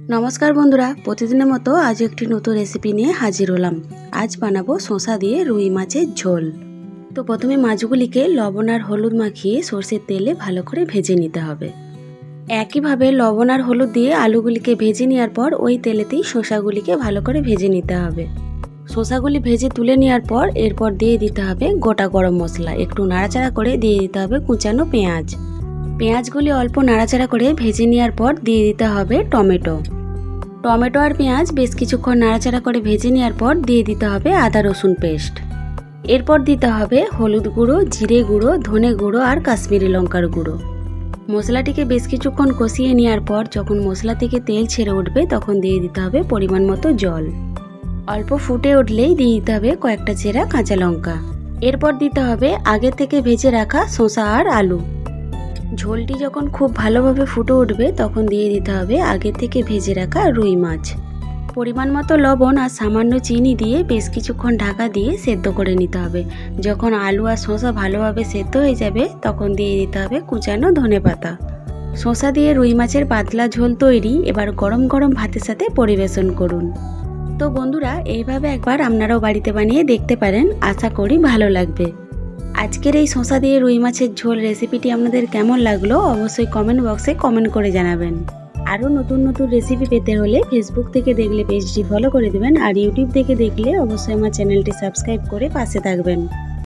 नमस्कार बंधुरा प्रतिदिनेर मतो आज एकटी नतून रेसिपि निये हाजिर हलाम। आज बानाबो शशा दिये रुई माछेर झोल। तो प्रथमे माछगुलिके लवण और हलुद माखिए सर्षेर तेले भालो करे भेजे निते हबे। एकई भावे लवण और हलुद दिये आलुगुलिके भेजे नेওয়ার पर ओई तेलेतेई शशागुलिके भालो करे भेजे निते हबे। शशागुली भेजे तुले नेওয়ার पर एरपर दिये दिते हबे गोटा गरम मसला, एकटू नाड़ाचाड़ा करे दिये दिते हबे कुचानो पेंयाज। पेंयाजगुली अल्प नाड़ाचाड़ा करे भेजे नेওয়ার पर दिये दिते हबे टमेटो। टमेटो और पेंयाज बेश किछुक्षण नाड़ाचाड़ा करे भेजे नेওয়ার पर दिये दिते हबे आदा रसुन पेस्ट। एरपर दिते हबे हलुद गुड़ो, जिरे गुड़ो, धने गुड़ो और काश्मीरी लंकार गुड़ो। मशलाटिके बेश किछुक्षण कषिये नेওয়ার पर जखन मशला थेके तेल छेड़े उठबे तखन दिये दिते हबे परिमाण मतो जल। अल्प फुटे उठलेई दिये दिते हबे कयेकटा चेरा काँचा लंका। एरपर दिते हबे आगे थेके भेजे राखा शशा और आलू। झोलटी जखन खूब भालोभाবে फुटे उठबे तखन दिये दिते हबे आगे थेके भेजे राखा रुई माछ। परिमाण मतो लवण और सामान्य चीनी दिए बेश किछुक्षण ढाका दिए सेদ্ধ करे निते हबे। जखन आलू और शशा भालोभाবে सेদ্ধ हये जाबे तखन दिये दिते हबे कुचानो धनेपाता। शशा दिए रुई माछेर पातला झोल तैरी। एबार गरम गरम भातेर साथे परिवेशन करुन। तो बंधुरा এইভাবে একবার আপনারাও বাড়িতে বানিয়ে দেখতে পারেন, আশা করি ভালো লাগবে। আজকের এই শশা দিয়ে রুই মাছের ঝোল রেসিপিটি আপনাদের কেমন লাগলো অবশ্যই কমেন্ট বক্সে কমেন্ট করে জানাবেন। আরও নতুন নতুন রেসিপি পেতে হলে ফেসবুক থেকে দেখলে পেজটি ফলো করে দেবেন, আর ইউটিউব থেকে দেখলে অবশ্যই আমার চ্যানেলটি সাবস্ক্রাইব করে পাশে থাকবেন।